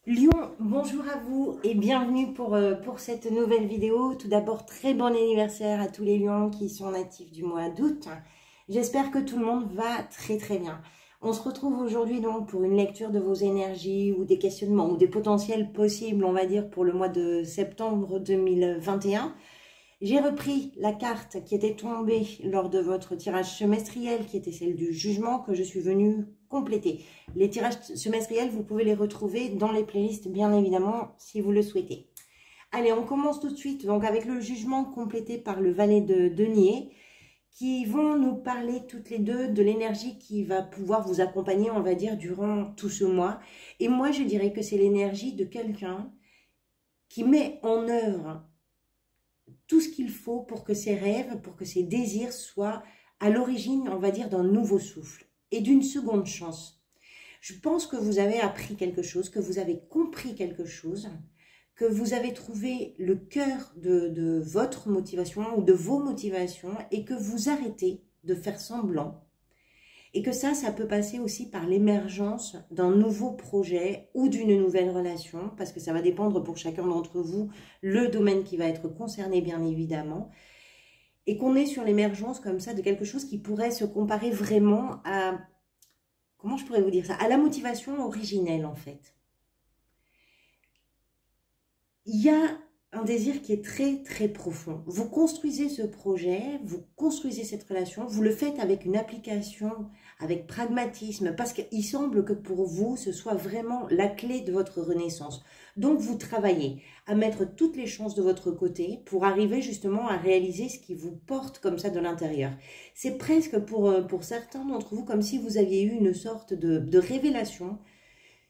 Lion, bonjour à vous et bienvenue pour cette nouvelle vidéo. Tout d'abord, très bon anniversaire à tous les lions qui sont natifs du mois d'août. J'espère que tout le monde va très très bien. On se retrouve aujourd'hui donc pour une lecture de vos énergies ou des questionnements ou des potentiels possibles, on va dire, pour le mois de septembre 2021. J'ai repris la carte qui était tombée lors de votre tirage semestriel, qui était celle du jugement, que je suis venue compléter. Les tirages semestriels, vous pouvez les retrouver dans les playlists, bien évidemment, si vous le souhaitez. Allez, on commence tout de suite donc avec le jugement complété par le valet de denier, qui vont nous parler toutes les deux de l'énergie qui va pouvoir vous accompagner, on va dire, durant tout ce mois. Et moi, je dirais que c'est l'énergie de quelqu'un qui met en œuvre tout ce qu'il faut pour que ses rêves, pour que ses désirs soient à l'origine, on va dire, d'un nouveau souffle et d'une seconde chance. Je pense que vous avez appris quelque chose, que vous avez compris quelque chose, que vous avez trouvé le cœur de votre motivation ou de vos motivations et que vous arrêtez de faire semblant. Et que ça peut passer aussi par l'émergence d'un nouveau projet ou d'une nouvelle relation, parce que ça va dépendre pour chacun d'entre vous le domaine qui va être concerné, bien évidemment. Et qu'on est sur l'émergence comme ça de quelque chose qui pourrait se comparer vraiment à, comment je pourrais vous dire ça, à la motivation originelle en fait. Il y a un désir qui est très très profond. Vous construisez ce projet, vous construisez cette relation, vous le faites avec une application, avec pragmatisme, parce qu'il semble que pour vous, ce soit vraiment la clé de votre renaissance. Donc vous travaillez à mettre toutes les chances de votre côté pour arriver justement à réaliser ce qui vous porte comme ça de l'intérieur. C'est presque pour certains d'entre vous comme si vous aviez eu une sorte de révélation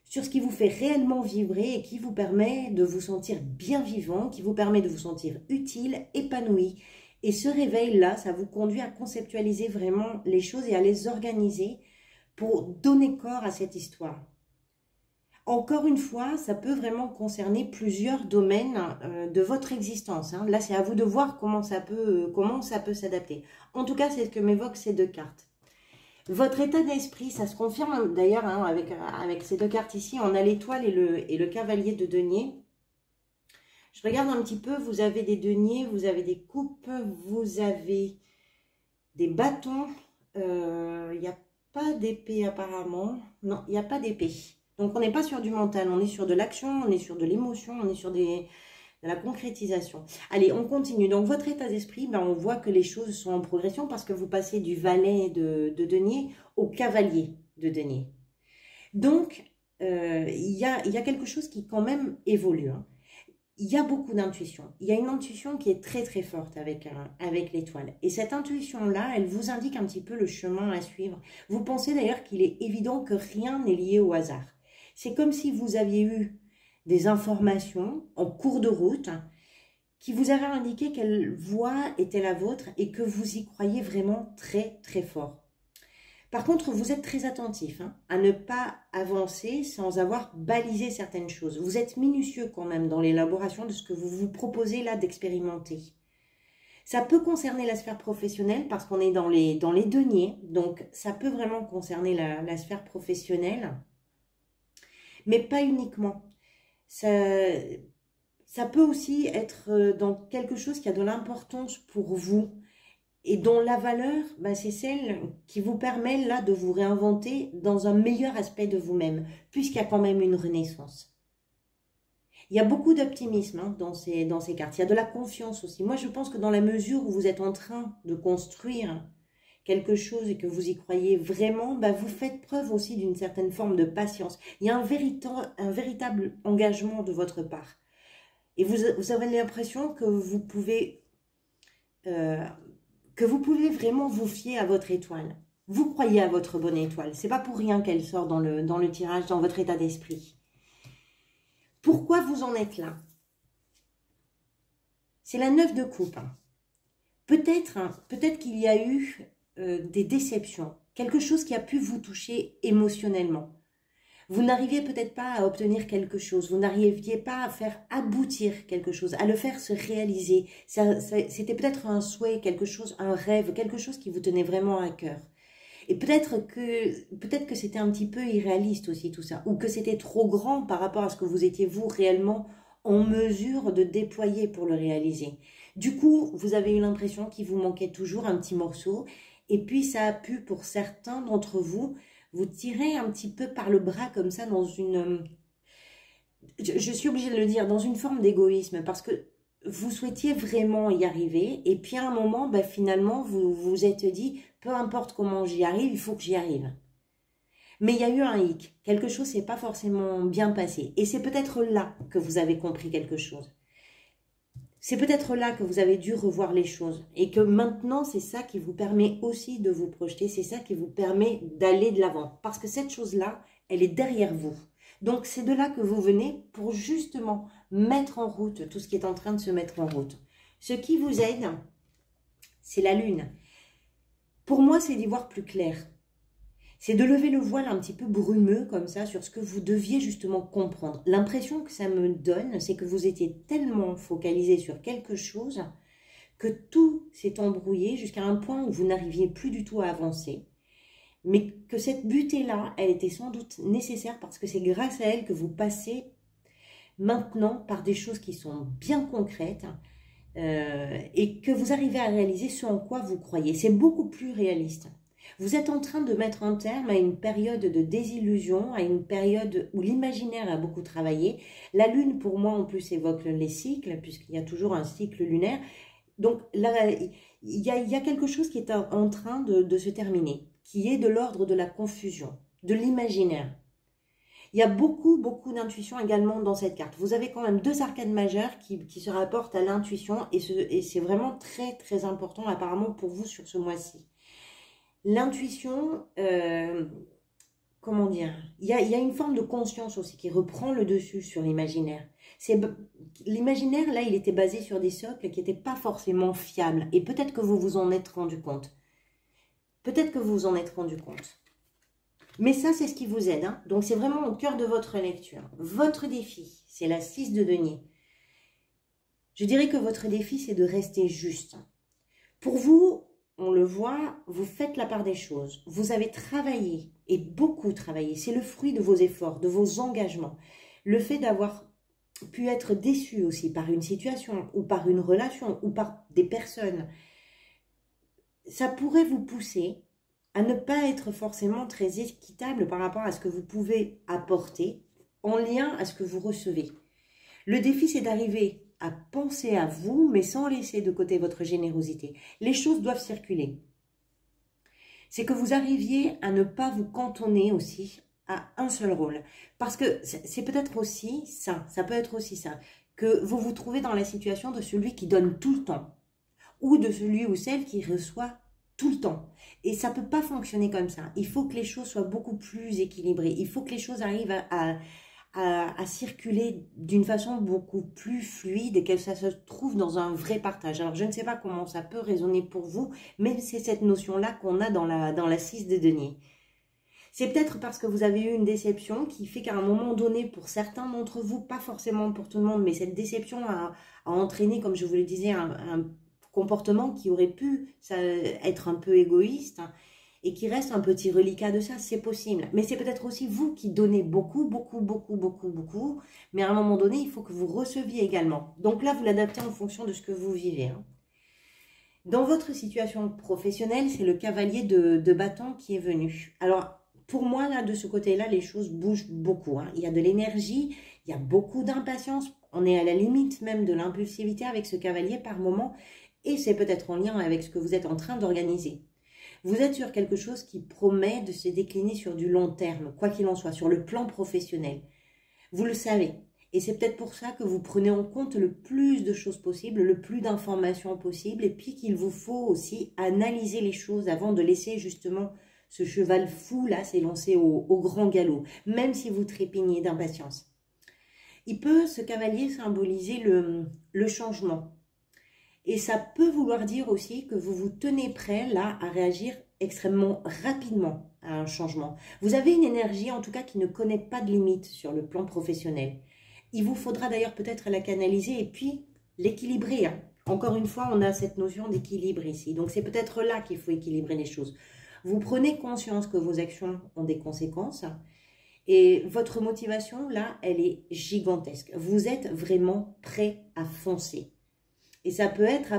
sur ce qui vous fait réellement vibrer et qui vous permet de vous sentir bien vivant, qui vous permet de vous sentir utile, épanoui. Et ce réveil-là, ça vous conduit à conceptualiser vraiment les choses et à les organiser pour donner corps à cette histoire. Encore une fois, ça peut vraiment concerner plusieurs domaines de votre existence. Là, c'est à vous de voir comment ça peut s'adapter. En tout cas, c'est ce que m'évoquent ces deux cartes. Votre état d'esprit, ça se confirme d'ailleurs avec ces deux cartes ici. On a l'étoile et le cavalier de denier. Je regarde un petit peu, vous avez des deniers, vous avez des coupes, vous avez des bâtons. Il n'y a pas d'épée apparemment. Non, il n'y a pas d'épée. Donc on n'est pas sur du mental, on est sur de l'action, on est sur de l'émotion, on est sur de la concrétisation. Allez, on continue. Donc, votre état d'esprit, on voit que les choses sont en progression parce que vous passez du valet de denier au cavalier de denier. Donc, il y a quelque chose qui quand même évolue. Il y a beaucoup d'intuition. Il y a une intuition qui est très très forte avec l'étoile. Et cette intuition-là, elle vous indique un petit peu le chemin à suivre. Vous pensez d'ailleurs qu'il est évident que rien n'est lié au hasard. C'est comme si vous aviez eu des informations en cours de route qui vous avaient indiqué quelle voie était la vôtre et que vous y croyez vraiment très très fort. Par contre, vous êtes très attentif à ne pas avancer sans avoir balisé certaines choses. Vous êtes minutieux quand même dans l'élaboration de ce que vous vous proposez là d'expérimenter. Ça peut concerner la sphère professionnelle parce qu'on est dans les deniers, donc ça peut vraiment concerner la sphère professionnelle, mais pas uniquement. Ça peut aussi être dans quelque chose qui a de l'importance pour vous et dont la valeur, c'est celle qui vous permet là de vous réinventer dans un meilleur aspect de vous-même, puisqu'il y a quand même une renaissance. Il y a beaucoup d'optimisme dans ces cartes, il y a de la confiance aussi. Moi, je pense que dans la mesure où vous êtes en train de construire quelque chose et que vous y croyez vraiment, vous faites preuve aussi d'une certaine forme de patience. Il y a un véritable engagement de votre part. Et vous avez l'impression que vous pouvez vraiment vous fier à votre étoile. Vous croyez à votre bonne étoile. C'est pas pour rien qu'elle sort dans le tirage, dans votre état d'esprit. Pourquoi vous en êtes là? C'est la 9 de coupe. Peut-être qu'il y a eu des déceptions, quelque chose qui a pu vous toucher émotionnellement. Vous n'arriviez peut-être pas à obtenir quelque chose, vous n'arriviez pas à faire aboutir quelque chose, à le faire se réaliser. C'était peut-être un souhait, quelque chose, un rêve, quelque chose qui vous tenait vraiment à cœur. Et peut-être que c'était un petit peu irréaliste aussi tout ça, ou que c'était trop grand par rapport à ce que vous étiez vous réellement en mesure de déployer pour le réaliser. Du coup, vous avez eu l'impression qu'il vous manquait toujours un petit morceau, et puis ça a pu, pour certains d'entre vous, vous tirer un petit peu par le bras comme ça dans une... Je suis obligée de le dire, dans une forme d'égoïsme, parce que vous souhaitiez vraiment y arriver, et puis à un moment, ben, finalement, vous vous êtes dit, peu importe comment j'y arrive, il faut que j'y arrive. Mais il y a eu un hic, quelque chose s'est pas forcément bien passé, et c'est peut-être là que vous avez compris quelque chose. C'est peut-être là que vous avez dû revoir les choses, et que maintenant, c'est ça qui vous permet aussi de vous projeter, c'est ça qui vous permet d'aller de l'avant, parce que cette chose-là, elle est derrière vous. Donc, c'est de là que vous venez pour justement mettre en route tout ce qui est en train de se mettre en route. Ce qui vous aide, c'est la lune. Pour moi, c'est d'y voir plus clair. C'est de lever le voile un petit peu brumeux comme ça sur ce que vous deviez justement comprendre. L'impression que ça me donne, c'est que vous étiez tellement focalisé sur quelque chose que tout s'est embrouillé jusqu'à un point où vous n'arriviez plus du tout à avancer. Mais que cette butée-là, elle était sans doute nécessaire parce que c'est grâce à elle que vous passez maintenant par des choses qui sont bien concrètes et que vous arrivez à réaliser ce en quoi vous croyez. C'est beaucoup plus réaliste. Vous êtes en train de mettre un terme à une période de désillusion, à une période où l'imaginaire a beaucoup travaillé. La lune, pour moi, en plus, évoque les cycles, puisqu'il y a toujours un cycle lunaire. Donc, là, il y a quelque chose qui est en train de se terminer, qui est de l'ordre de la confusion, de l'imaginaire. Il y a beaucoup, beaucoup d'intuition également dans cette carte. Vous avez quand même 2 arcades majeures qui se rapportent à l'intuition et c'est vraiment très, très important apparemment pour vous sur ce mois-ci. L'intuition, comment dire, il y a une forme de conscience aussi qui reprend le dessus sur l'imaginaire. L'imaginaire, là, il était basé sur des socles qui n'étaient pas forcément fiables. Et peut-être que vous vous en êtes rendu compte. Peut-être que vous vous en êtes rendu compte. Mais ça, c'est ce qui vous aide. Hein. Donc, c'est vraiment au cœur de votre lecture. Votre défi, c'est la 6 de denier. Je dirais que votre défi, c'est de rester juste. Pour vous, on le voit, vous faites la part des choses. Vous avez travaillé, et beaucoup travaillé. C'est le fruit de vos efforts, de vos engagements. Le fait d'avoir pu être déçu aussi par une situation, ou par une relation, ou par des personnes, ça pourrait vous pousser à ne pas être forcément très équitable par rapport à ce que vous pouvez apporter en lien à ce que vous recevez. Le défi, c'est d'arriver à penser à vous, mais sans laisser de côté votre générosité. Les choses doivent circuler. C'est que vous arriviez à ne pas vous cantonner aussi à un seul rôle. Parce que c'est peut-être aussi ça peut être aussi ça, que vous vous trouvez dans la situation de celui qui donne tout le temps, ou de celui ou celle qui reçoit tout le temps. Et ça ne peut pas fonctionner comme ça. Il faut que les choses soient beaucoup plus équilibrées. Il faut que les choses arrivent à circuler d'une façon beaucoup plus fluide et que ça se trouve dans un vrai partage. Alors, je ne sais pas comment ça peut résonner pour vous, mais c'est cette notion-là qu'on a dans la 6 de denier. C'est peut-être parce que vous avez eu une déception qui fait qu'à un moment donné, pour certains d'entre vous, pas forcément pour tout le monde, mais cette déception a entraîné, comme je vous le disais, un comportement qui aurait pu être un peu égoïste et qui reste un petit reliquat de ça, c'est possible. Mais c'est peut-être aussi vous qui donnez beaucoup, beaucoup, beaucoup, beaucoup, beaucoup, mais à un moment donné, il faut que vous receviez également. Donc là, vous l'adaptez en fonction de ce que vous vivez. Hein. Dans votre situation professionnelle, c'est le cavalier de bâton qui est venu. Alors, pour moi, là, de ce côté-là, les choses bougent beaucoup. Hein. Il y a de l'énergie, il y a beaucoup d'impatience. On est à la limite même de l'impulsivité avec ce cavalier par moment. Et c'est peut-être en lien avec ce que vous êtes en train d'organiser. Vous êtes sur quelque chose qui promet de se décliner sur du long terme, quoi qu'il en soit, sur le plan professionnel. Vous le savez. Et c'est peut-être pour ça que vous prenez en compte le plus de choses possibles, le plus d'informations possibles, et puis qu'il vous faut aussi analyser les choses avant de laisser justement ce cheval fou là s'élancer au grand galop, même si vous trépignez d'impatience. Il peut, ce cavalier, symboliser le changement. Et ça peut vouloir dire aussi que vous vous tenez prêt là à réagir extrêmement rapidement à un changement. Vous avez une énergie en tout cas qui ne connaît pas de limite sur le plan professionnel. Il vous faudra d'ailleurs peut-être la canaliser et puis l'équilibrer. Hein. Encore une fois, on a cette notion d'équilibre ici. Donc c'est peut-être là qu'il faut équilibrer les choses. Vous prenez conscience que vos actions ont des conséquences et votre motivation, là, elle est gigantesque. Vous êtes vraiment prêt à foncer. Et ça peut être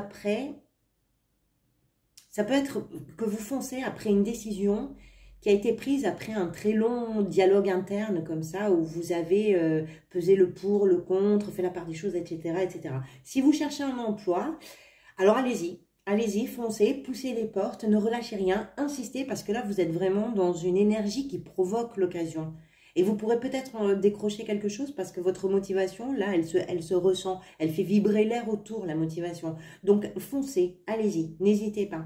que vous foncez après une décision qui a été prise après un très long dialogue interne comme ça, où vous avez pesé le pour, le contre, fait la part des choses, etc., etc. Si vous cherchez un emploi, alors allez-y. Allez-y, foncez, poussez les portes, ne relâchez rien, insistez, parce que là, vous êtes vraiment dans une énergie qui provoque l'occasion. Et vous pourrez peut-être décrocher quelque chose parce que votre motivation, là, elle se ressent. Elle fait vibrer l'air autour, la motivation. Donc, foncez, allez-y, n'hésitez pas.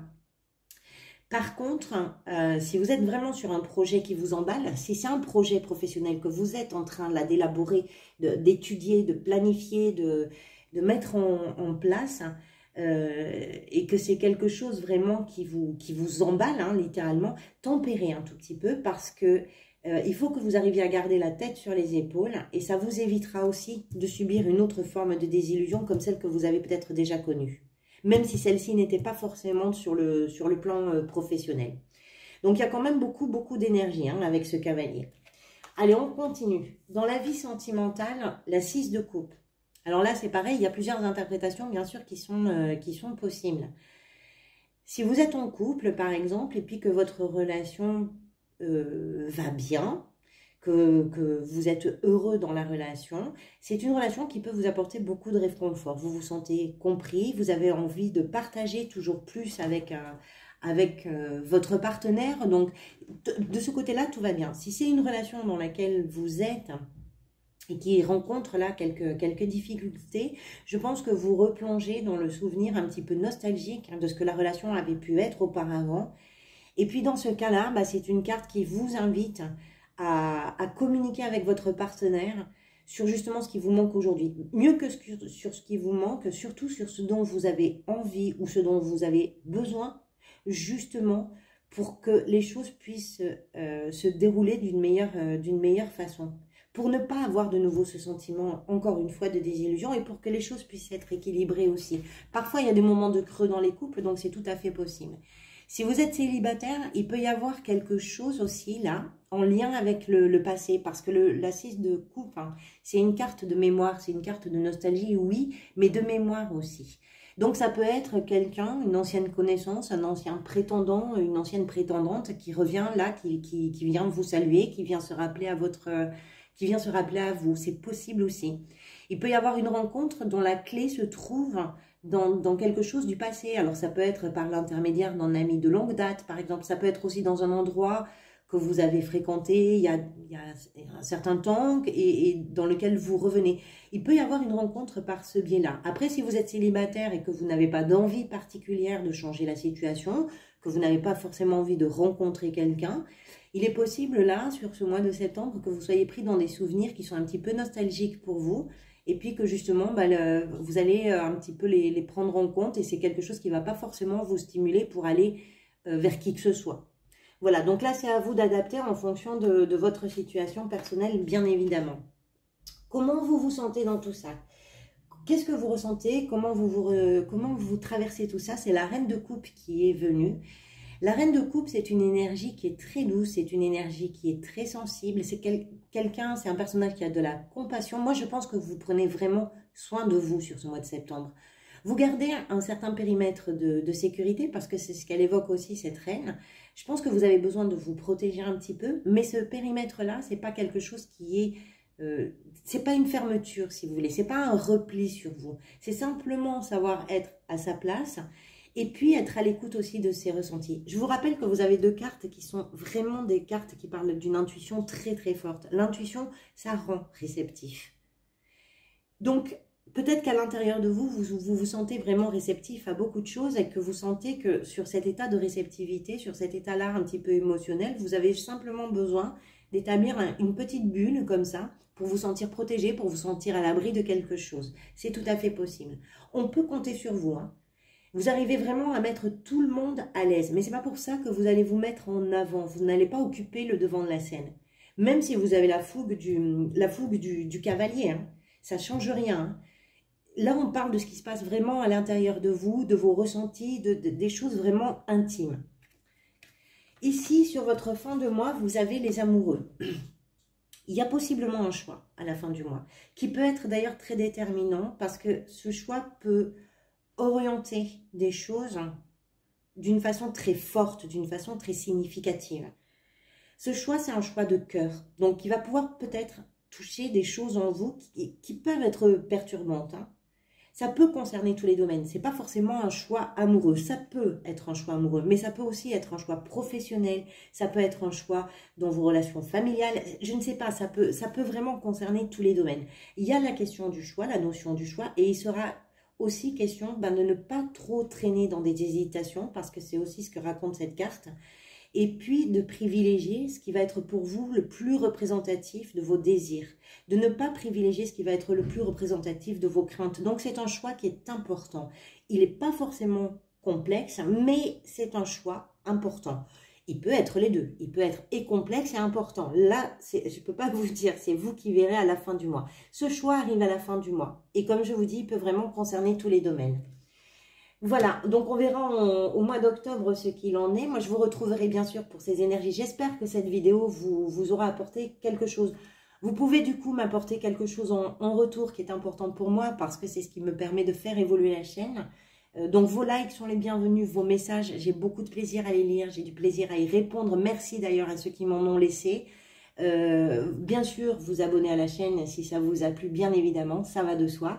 Par contre, si vous êtes vraiment sur un projet qui vous emballe, si c'est un projet professionnel que vous êtes en train d'élaborer, d'étudier, de planifier, de mettre en place, et que c'est quelque chose vraiment qui vous emballe, hein, littéralement, tempérez un tout petit peu parce que il faut que vous arriviez à garder la tête sur les épaules et ça vous évitera aussi de subir une autre forme de désillusion comme celle que vous avez peut-être déjà connue, même si celle-ci n'était pas forcément sur le plan professionnel. Donc il y a quand même beaucoup d'énergie hein, avec ce cavalier. Allez, on continue. Dans la vie sentimentale, la 6 de coupe. Alors là, c'est pareil, il y a plusieurs interprétations, bien sûr, qui sont possibles. Si vous êtes en couple, par exemple, et puis que votre relation va bien, que vous êtes heureux dans la relation, c'est une relation qui peut vous apporter beaucoup de réconfort. Vous vous sentez compris, vous avez envie de partager toujours plus avec votre partenaire. Donc, de ce côté-là, tout va bien. Si c'est une relation dans laquelle vous êtes et qui rencontre là quelques difficultés, je pense que vous replongez dans le souvenir un petit peu nostalgique hein, de ce que la relation avait pu être auparavant. Et puis dans ce cas-là, bah, c'est une carte qui vous invite à communiquer avec votre partenaire sur justement ce qui vous manque aujourd'hui. Mieux que sur ce qui vous manque, surtout sur ce dont vous avez envie ou ce dont vous avez besoin, justement pour que les choses puissent se dérouler d'une meilleure façon. Pour ne pas avoir de nouveau ce sentiment, encore une fois, de désillusion et pour que les choses puissent être équilibrées aussi. Parfois, il y a des moments de creux dans les couples, donc c'est tout à fait possible. Si vous êtes célibataire, il peut y avoir quelque chose aussi là, en lien avec le passé, parce que la 6 de coupe, hein, c'est une carte de mémoire, c'est une carte de nostalgie, oui, mais de mémoire aussi. Donc ça peut être quelqu'un, une ancienne connaissance, un ancien prétendant, une ancienne prétendante qui revient là, qui vient vous saluer, qui vient se rappeler à vous, c'est possible aussi. Il peut y avoir une rencontre dont la clé se trouve dans quelque chose du passé. Alors ça peut être par l'intermédiaire d'un ami de longue date, par exemple. Ça peut être aussi dans un endroit que vous avez fréquenté il y a un certain temps et dans lequel vous revenez. Il peut y avoir une rencontre par ce biais-là. Après, si vous êtes célibataire et que vous n'avez pas d'envie particulière de changer la situation, que vous n'avez pas forcément envie de rencontrer quelqu'un, il est possible là, sur ce mois de septembre, que vous soyez pris dans des souvenirs qui sont un petit peu nostalgiques pour vous, et puis que justement, bah, vous allez un petit peu les prendre en compte, et c'est quelque chose qui ne va pas forcément vous stimuler pour aller vers qui que ce soit. Voilà, donc là, c'est à vous d'adapter en fonction de votre situation personnelle, bien évidemment. Comment vous vous sentez dans tout ça? Qu'est-ce que vous ressentez? Comment vous traversez tout ça? C'est la reine de coupe qui est venue. La reine de coupe, c'est une énergie qui est très douce, c'est une énergie qui est très sensible, c'est quelqu'un, c'est un personnage qui a de la compassion. Moi, je pense que vous prenez vraiment soin de vous sur ce mois de septembre. Vous gardez un certain périmètre de sécurité parce que c'est ce qu'elle évoque aussi, cette reine. Je pense que vous avez besoin de vous protéger un petit peu, mais ce périmètre-là, c'est pas quelque chose qui est... c'est pas une fermeture, si vous voulez, c'est pas un repli sur vous. C'est simplement savoir être à sa place et puis être à l'écoute aussi de ses ressentis. Je vous rappelle que vous avez deux cartes qui sont vraiment des cartes qui parlent d'une intuition très très forte. L'intuition, ça rend réceptif. Donc, peut-être qu'à l'intérieur de vous, vous sentez vraiment réceptif à beaucoup de choses et que vous sentez que sur cet état de réceptivité, sur cet état-là un petit peu émotionnel, vous avez simplement besoin d'établir une petite bulle comme ça pour vous sentir protégé, pour vous sentir à l'abri de quelque chose. C'est tout à fait possible. On peut compter sur vous, hein. Vous arrivez vraiment à mettre tout le monde à l'aise. Mais ce n'est pas pour ça que vous allez vous mettre en avant. Vous n'allez pas occuper le devant de la scène. Même si vous avez la fougue du cavalier. Hein. Ça ne change rien. Hein. Là, on parle de ce qui se passe vraiment à l'intérieur de vous, de vos ressentis, des choses vraiment intimes. Ici, sur votre fin de mois, vous avez les amoureux. Il y a possiblement un choix à la fin du mois, qui peut être d'ailleurs très déterminant, parce que ce choix peut orienter des choses d'une façon très forte, d'une façon très significative. Ce choix, c'est un choix de cœur, donc il va pouvoir peut-être toucher des choses en vous qui peuvent être perturbantes, hein. Ça peut concerner tous les domaines. C'est pas forcément un choix amoureux. Ça peut être un choix amoureux, mais ça peut aussi être un choix professionnel. Ça peut être un choix dans vos relations familiales. Je ne sais pas, ça peut vraiment concerner tous les domaines. Il y a la question du choix, la notion du choix, et il sera aussi question de ne pas trop traîner dans des hésitations, parce que c'est aussi ce que raconte cette carte. Et puis de privilégier ce qui va être pour vous le plus représentatif de vos désirs, de ne pas privilégier ce qui va être le plus représentatif de vos craintes. Donc c'est un choix qui est important. Il n'est pas forcément complexe, mais c'est un choix important. Il peut être les deux, il peut être et complexe et important. Là, je ne peux pas vous dire, c'est vous qui verrez à la fin du mois. Ce choix arrive à la fin du mois. Et comme je vous dis, il peut vraiment concerner tous les domaines. Voilà, donc on verra au mois d'octobre ce qu'il en est. Moi, je vous retrouverai bien sûr pour ces énergies. J'espère que cette vidéo vous aura apporté quelque chose. Vous pouvez du coup m'apporter quelque chose en retour qui est important pour moi, parce que c'est ce qui me permet de faire évoluer la chaîne. Donc vos likes sont les bienvenus, vos messages, j'ai beaucoup de plaisir à les lire, j'ai du plaisir à y répondre. Merci d'ailleurs à ceux qui m'en ont laissé. Bien sûr, vous abonner à la chaîne si ça vous a plu, bien évidemment, ça va de soi.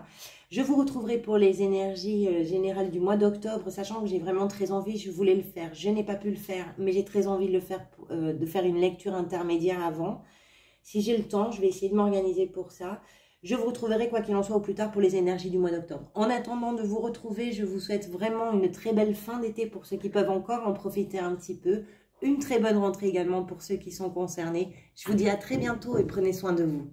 Je vous retrouverai pour les énergies générales du mois d'octobre, sachant que j'ai vraiment très envie, je voulais le faire. Je n'ai pas pu le faire, mais j'ai très envie de le faire, de faire une lecture intermédiaire avant. Si j'ai le temps, je vais essayer de m'organiser pour ça. Je vous retrouverai quoi qu'il en soit au plus tard pour les énergies du mois d'octobre. En attendant de vous retrouver, je vous souhaite vraiment une très belle fin d'été pour ceux qui peuvent encore en profiter un petit peu. Une très bonne rentrée également pour ceux qui sont concernés. Je vous dis à très bientôt et prenez soin de vous.